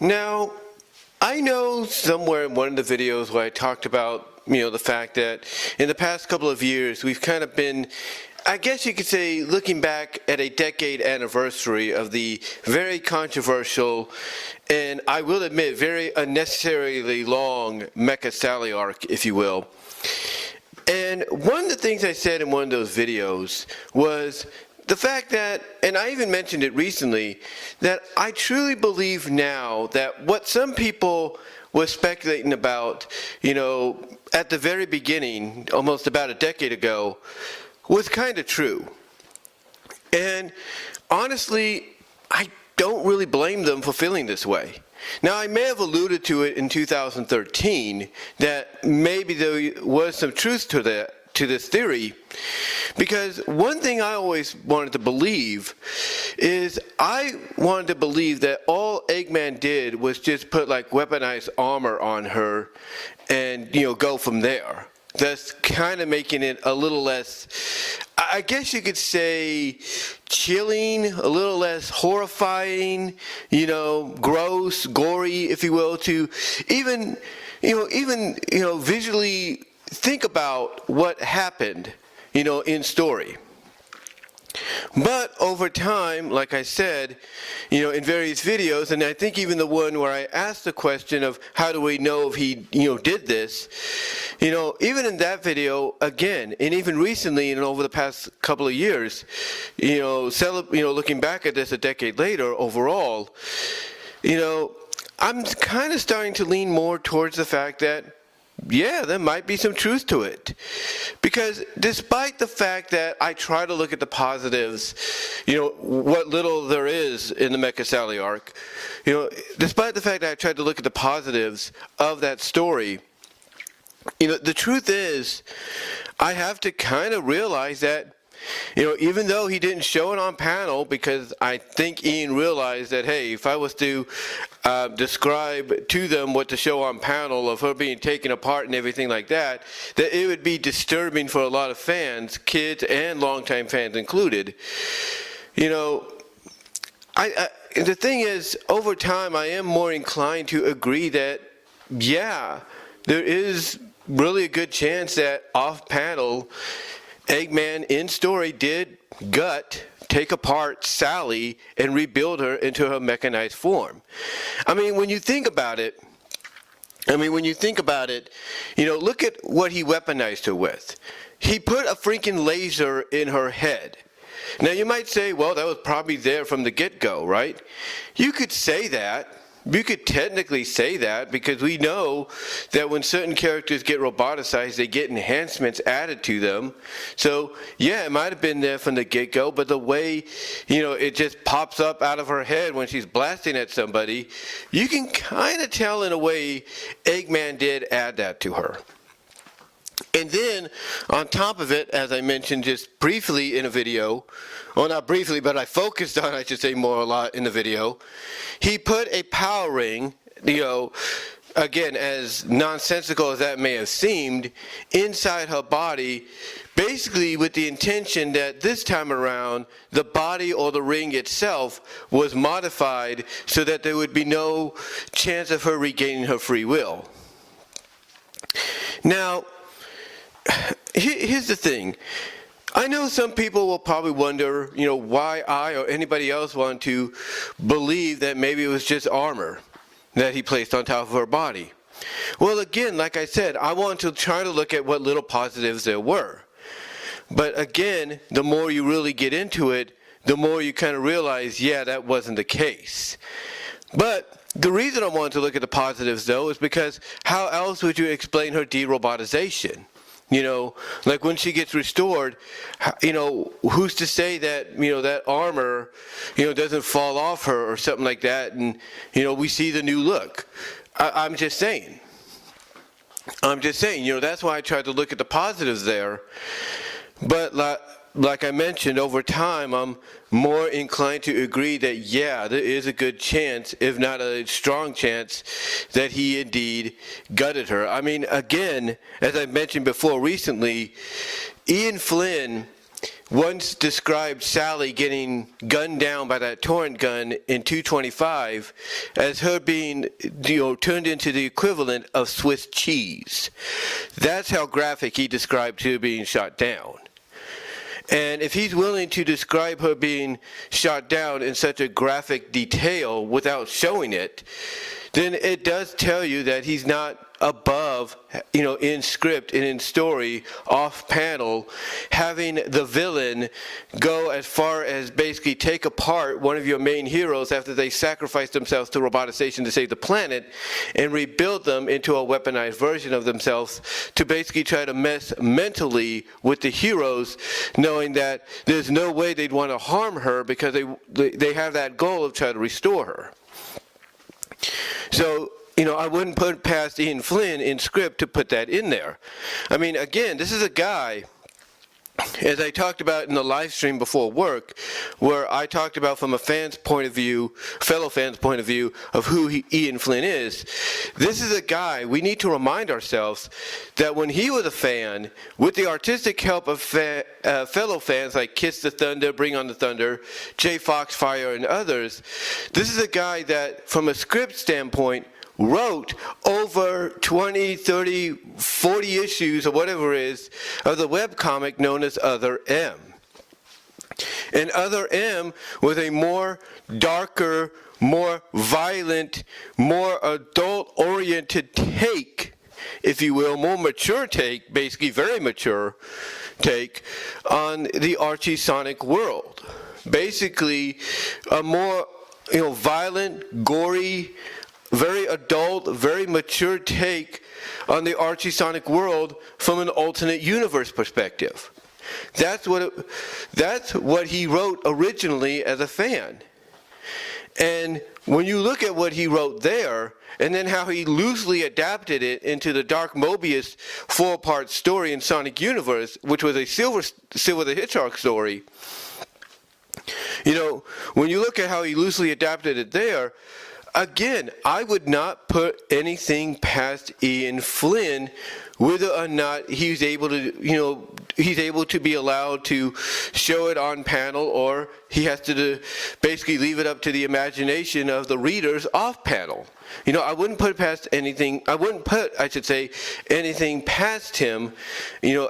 Now, I know somewhere in one of the videos where I talked about, the fact that in the past couple of years, we've kind of been, I guess you could say, looking back at a decade anniversary of the very controversial and, I will admit, very unnecessarily long Mecha Sally arc, if you will. And one of the things I said in one of those videos was the fact that, and I even mentioned it recently, that I truly believe now that what some people were speculating about, at the very beginning, almost about a decade ago, was kind of true. And honestly, I don't really blame them for feeling this way. Now, I may have alluded to it in 2013 that maybe there was some truth to this theory, because one thing I always wanted to believe is I wanted to believe that all Eggman did was just put like weaponized armor on her and go from there. That's kind of making it a little less, I guess you could say, chilling, a little less horrifying, gross, gory, if you will, to even visually think about what happened, in story. But over time, like I said, in various videos, and I think even the one where I asked the question of how do we know if he, did this, even in that video, again, and even recently and over the past couple of years, looking back at this a decade later, overall, I'm kind of starting to lean more towards the fact that, yeah, there might be some truth to it. Because despite the fact that I try to look at the positives, what little there is in the Mecha Sally arc, despite the fact that I tried to look at the positives of that story, the truth is, I have to kind of realize that, even though he didn't show it on panel, because I think Ian realized that, hey, if I was to describe to them what to show on panel of her being taken apart and everything like that, that it would be disturbing for a lot of fans, kids and longtime fans included. The thing is, over time, I am more inclined to agree that, yeah, there is really a good chance that off-panel, Eggman in story did take apart Sally and rebuild her into her mechanized form. I mean, when you think about it, look at what he weaponized her with. He put a freaking laser in her head. Now, you might say, well, that was probably there from the get-go, right? You could say that. You could technically say that, because we know that when certain characters get roboticized, they get enhancements added to them. So, yeah, it might have been there from the get-go, but the way, it just pops up out of her head when she's blasting at somebody, you can kind of tell in a way Eggman did add that to her. And then, on top of it, as I mentioned just briefly in a video, well, not briefly, but I focused on, I should say, more a lot in the video, he put a power ring, again, as nonsensical as that may have seemed, inside her body, basically with the intention that this time around, the body or the ring itself was modified so that there would be no chance of her regaining her free will. Now, here's the thing. I know some people will probably wonder, why I or anybody else want to believe that maybe it was just armor that he placed on top of her body. Well, again, like I said, I want to try to look at what little positives there were. But again, the more you really get into it, the more you kind of realize, yeah, that wasn't the case. But the reason I wanted to look at the positives, though, is because how else would you explain her de-robotization? Like when she gets restored, who's to say that, that armor, doesn't fall off her or something like that, and, we see the new look. I'm just saying, that's why I tried to look at the positives there. But like I mentioned, over time, I'm more inclined to agree that, yeah, there is a good chance, if not a strong chance, that he indeed gutted her. I mean, again, as I mentioned before recently, Ian Flynn once described Sally getting gunned down by that torrent gun in 225 as her being, turned into the equivalent of Swiss cheese. That's how graphic he described her being shot down. And if he's willing to describe her being shot down in such a graphic detail without showing it, then it does tell you that he's not above, in script and in story, off panel, having the villain go as far as basically take apart one of your main heroes after they sacrificed themselves to roboticization to save the planet and rebuild them into a weaponized version of themselves to basically try to mess mentally with the heroes, knowing that there's no way they'd want to harm her because they have that goal of trying to restore her. So, I wouldn't put past Ian Flynn in script to put that in there. I mean, again, this is a guy, as I talked about in the live stream before work, where I talked about from a fan's point of view, fellow fan's point of view, of who Ian Flynn is. This is a guy, we need to remind ourselves that when he was a fan, with the artistic help of fellow fans like Kiss the Thunder, Bring on the Thunder, Jay Foxfire, and others, this is a guy that, from a script standpoint, wrote over 20, 30, 40 issues or whatever it is of the webcomic known as Other M. And Other M was a more darker, more violent, more adult-oriented take, if you will, more mature take, basically very mature take, on the Archie Sonic world. Basically, a more violent, gory, very adult, very mature take on the Archie Sonic world from an alternate universe perspective. That's what he wrote originally as a fan. And when you look at what he wrote there, and then how he loosely adapted it into the Dark Mobius 4-part story in Sonic Universe, which was a Silver the Hedgehog story, when you look at how he loosely adapted it there, again, I would not put anything past Ian Flynn whether or not he's able to be allowed to show it on panel, or he has to basically leave it up to the imagination of the readers off panel. I wouldn't put anything past him,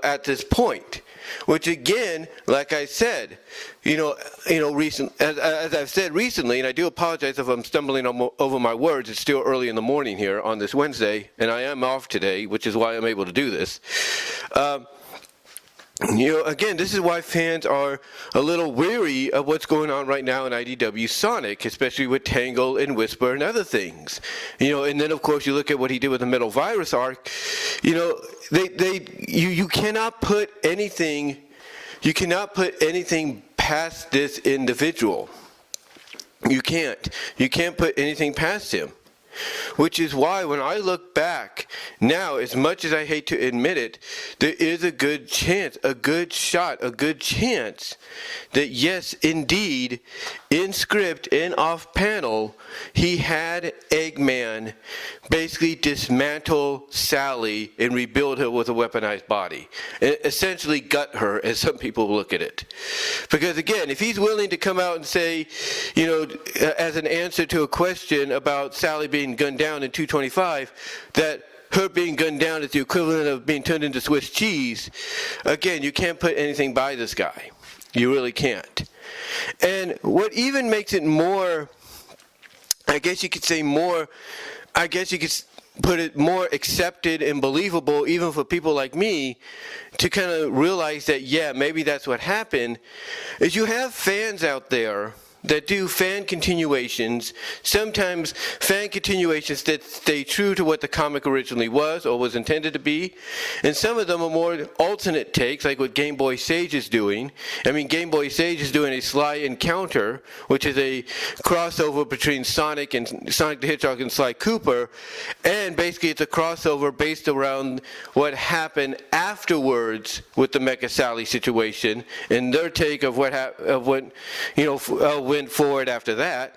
at this point. Which again, like I said, as I've said recently, and I do apologize if I'm stumbling over my words. It's still early in the morning here on this Wednesday, and I am off today, which is why I'm able to do this. Again, this is why fans are a little weary of what's going on right now in IDW Sonic, especially with Tangle and Whisper and other things. And then of course you look at what he did with the Metal Virus arc. You cannot put anything past this individual. You can't put anything past him. Which is why when I look back now, as much as I hate to admit it, there is a good chance, a good shot, a good chance that yes, indeed, in script and off panel, he had Eggman basically dismantle Sally and rebuild her with a weaponized body. And essentially gut her, as some people look at it. Because again, if he's willing to come out and say, as an answer to a question about Sally being gunned down in 225, that her being gunned down is the equivalent of being turned into Swiss cheese, again, you can't put anything by this guy. You really can't. And what even makes it more, I guess you could put it more accepted and believable even for people like me to kind of realize that, yeah, maybe that's what happened, is you have fans out there that do fan continuations, sometimes fan continuations that stay true to what the comic originally was or was intended to be, and some of them are more alternate takes, like what Game Boy Sage is doing. I mean, Game Boy Sage is doing a Sly Encounter, which is a crossover between Sonic the Hedgehog and Sly Cooper, and basically it's a crossover based around what happened afterwards with the Mecha Sally situation, and their take of what went forward after that.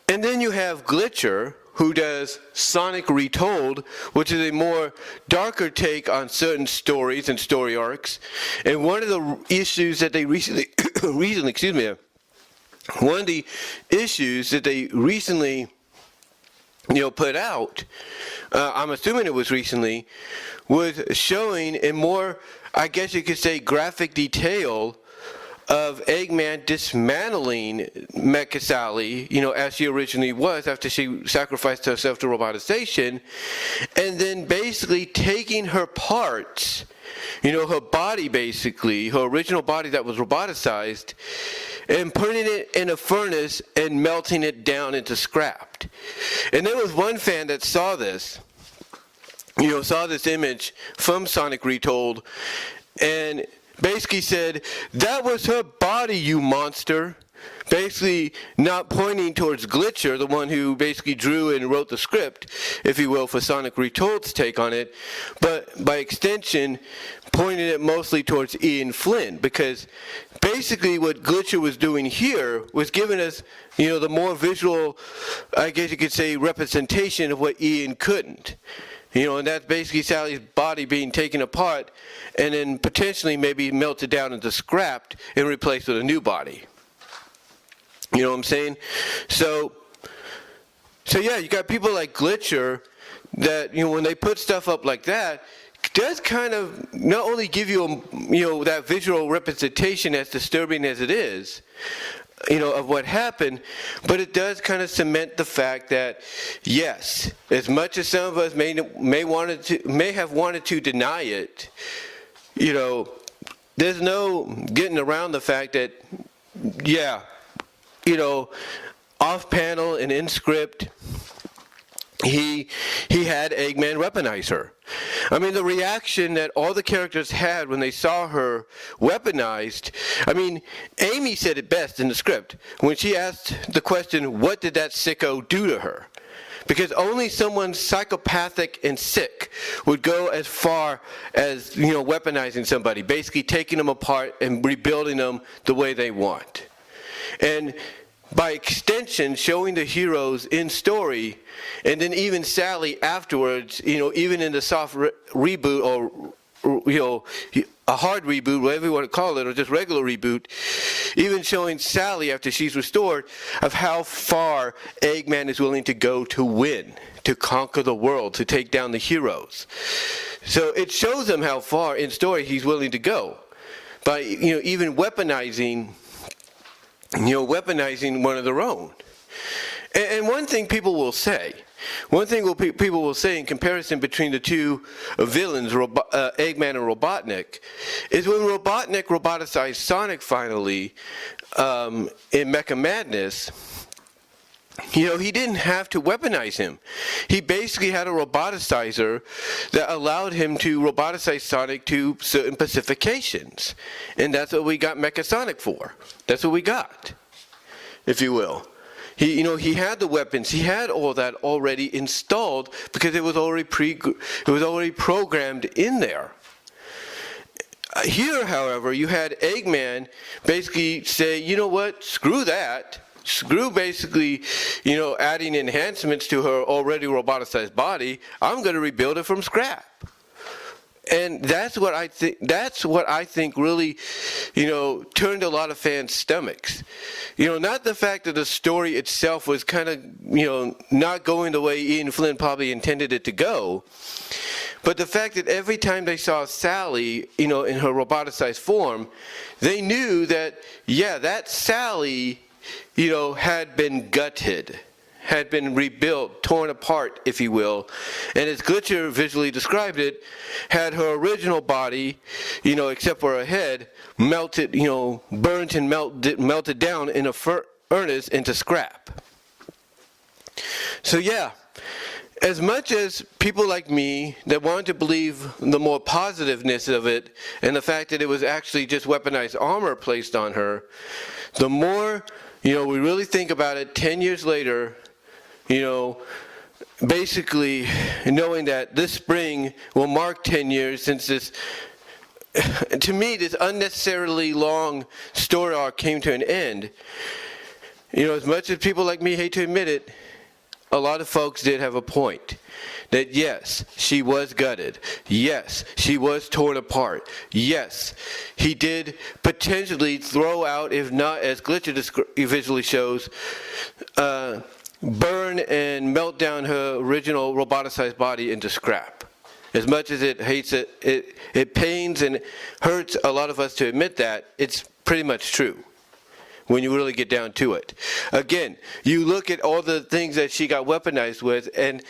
And then you have Glitcher, who does Sonic Retold, which is a more darker take on certain stories and story arcs. And one of the issues that they recently, one of the issues that they recently, put out, I'm assuming it was recently, was showing in more, I guess you could say, graphic detail of Eggman dismantling Mecha Sally, as she originally was after she sacrificed herself to robotization, and then basically taking her parts, her body basically, her original body that was roboticized, and putting it in a furnace and melting it down into scrap. And there was one fan that saw this, saw this image from Sonic Retold, and basically said, "That was her body, you monster." Basically not pointing towards Glitcher, the one who basically drew and wrote the script, if you will, for Sonic Retold's take on it, but by extension pointing it mostly towards Ian Flynn, because basically what Glitcher was doing here was giving us, the more visual, I guess you could say, representation of what Ian couldn't. And that's basically Sally's body being taken apart and then potentially maybe melted down into scrap and replaced with a new body. You know what I'm saying? So yeah, you got people like Glitcher that, when they put stuff up like that, does kind of not only give you, that visual representation, as disturbing as it is, of what happened, but it does kind of cement the fact that, yes, as much as some of us may have wanted to deny it, there's no getting around the fact that, yeah, off panel and in script, he had Eggman weaponize her. I mean, the reaction that all the characters had when they saw her weaponized, Amy said it best in the script when she asked the question, what did that sicko do to her? Because only someone psychopathic and sick would go as far as, weaponizing somebody, basically taking them apart and rebuilding them the way they want. And by extension, showing the heroes in story, and then even Sally afterwards, even in the soft reboot, or, a hard reboot, whatever you want to call it, or just regular reboot, even showing Sally after she's restored, of how far Eggman is willing to go to win, to conquer the world, to take down the heroes. So it shows them how far in story he's willing to go by, even weaponizing one of their own. And one thing people will say in comparison between the two villains, Eggman and Robotnik, is when Robotnik roboticized Sonic finally in Mecha Madness, he didn't have to weaponize him. He basically had a roboticizer that allowed him to roboticize Sonic to certain specifications. And that's what we got Mecha Sonic for. That's what we got, if you will. He had the weapons. He had all that already installed because it was already programmed in there. Here, however, you had Eggman basically say, you know what, screw that. Screw basically, adding enhancements to her already roboticized body. I'm going to rebuild it from scrap. And that's what I think really, turned a lot of fans' stomachs. Not the fact that the story itself was kind of, not going the way Ian Flynn probably intended it to go, but the fact that every time they saw Sally, in her roboticized form, they knew that, yeah, that Sally, had been gutted, had been rebuilt, torn apart, if you will, and as Glitcher visually described it, had her original body, except for her head, melted, burnt and melted down in a furnace into scrap. So yeah, as much as people like me that wanted to believe the more positiveness of it and the fact that it was actually just weaponized armor placed on her, the more, we really think about it 10 years later, basically knowing that this spring will mark 10 years since this, to me, this unnecessarily long story arc came to an end. As much as people like me hate to admit it, a lot of folks did have a point. That yes, she was gutted. Yes, she was torn apart. Yes, he did potentially throw out, if not as Glitcher visually shows, burn and melt down her original roboticized body into scrap. As much as it hates it pains and hurts a lot of us to admit that, it's pretty much true when you really get down to it. Again, you look at all the things that she got weaponized with, and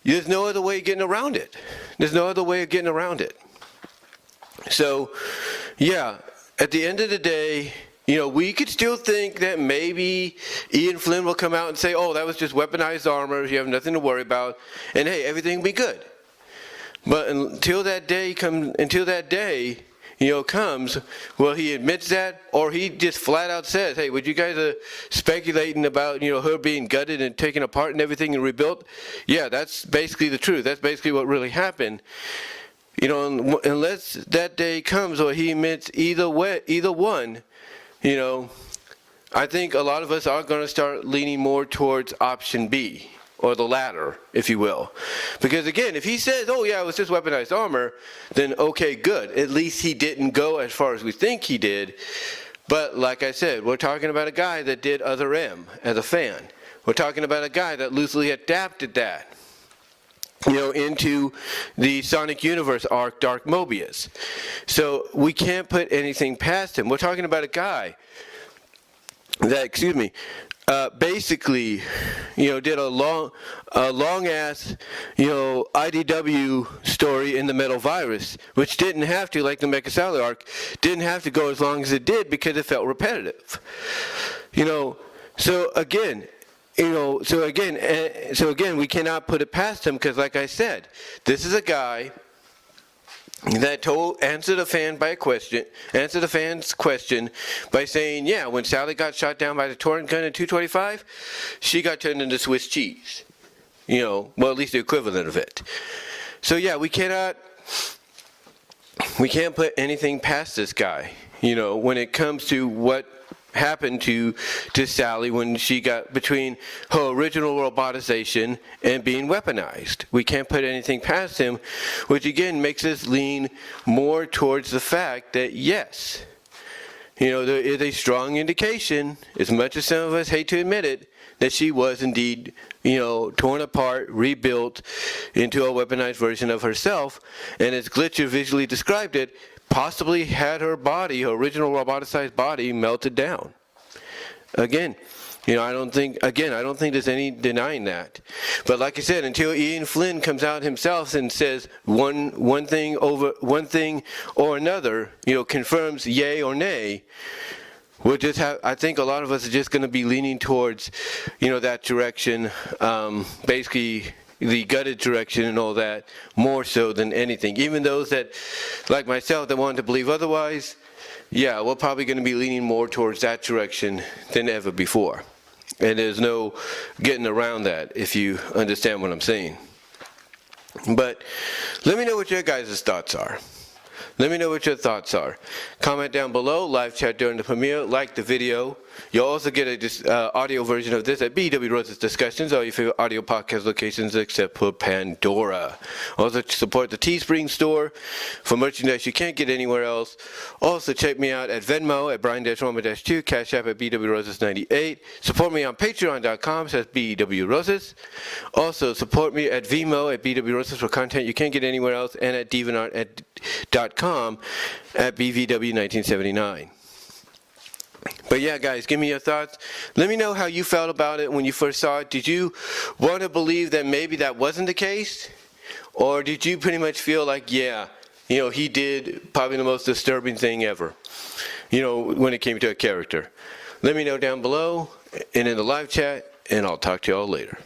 there's no other way of getting around it. There's no other way of getting around it. So, yeah, at the end of the day, we could still think that maybe Ian Flynn will come out and say, oh, that was just weaponized armor, you have nothing to worry about, and hey, everything will be good. But until that day comes, well, he admits that, or he just flat out says, hey, what you guys are speculating about, her being gutted and taken apart and everything and rebuilt, yeah, that's basically the truth. That's basically what really happened. Unless that day comes or he admits either one, I think a lot of us are going to start leaning more towards option B, or the latter, if you will. Because again, if he says, oh yeah, it was just weaponized armor, then okay, good. At least he didn't go as far as we think he did. But like I said, we're talking about a guy that did Other M as a fan. We're talking about a guy that loosely adapted that, into the Sonic Universe arc, Dark Mobius. So we can't put anything past him. We're talking about a guy that, basically, did a long ass, IDW story in the Metal Virus, which didn't have to, like the Mecha Salad arc, didn't have to go as long as it did because it felt repetitive. So again, we cannot put it past him because, like I said, this is a guy that answered a fan's question by saying, yeah, when Sally got shot down by the torrent gun in 225, she got turned into Swiss cheese. Well, at least the equivalent of it. So yeah, we can't put anything past this guy, when it comes to what happened to Sally when she got between her original robotization and being weaponized. We can't put anything past him, which again makes us lean more towards the fact that yes, there is a strong indication, as much as some of us hate to admit it, that she was indeed, torn apart, rebuilt into a weaponized version of herself, and as Glitcher visually described it, possibly had her body, her original roboticized body, melted down. Again, I don't think there's any denying that. But like I said, until Ian Flynn comes out himself and says one thing or another, confirms yay or nay, we'll just have, I think a lot of us are just going to be leaning towards, that direction, basically the gutted direction and all that, more so than anything. Even those that, like myself, that want to believe otherwise, yeah, we're probably going to be leaning more towards that direction than ever before. And there's no getting around that, if you understand what I'm saying. But let me know what your guys' thoughts are. Let me know what your thoughts are. Comment down below, live chat during the premiere, like the video. You'll also get a audio version of this at BW Rose's Discussions, all your favorite audio podcast locations except for Pandora. Also support the Teespring store for merchandise you can't get anywhere else. Also check me out at Venmo at Brian-Roma-2, Cash App at BW Roses 98. Support me on Patreon.com, says BW Roses. Also support me at VENMO at BW Roses for content you can't get anywhere else, and at DeviantArt.com at BVW1979. But yeah, guys, give me your thoughts. Let me know how you felt about it when you first saw it. Did you want to believe that maybe that wasn't the case? Or did you pretty much feel like, yeah, he did probably the most disturbing thing ever, when it came to a character? Let me know down below and in the live chat, and I'll talk to y'all later.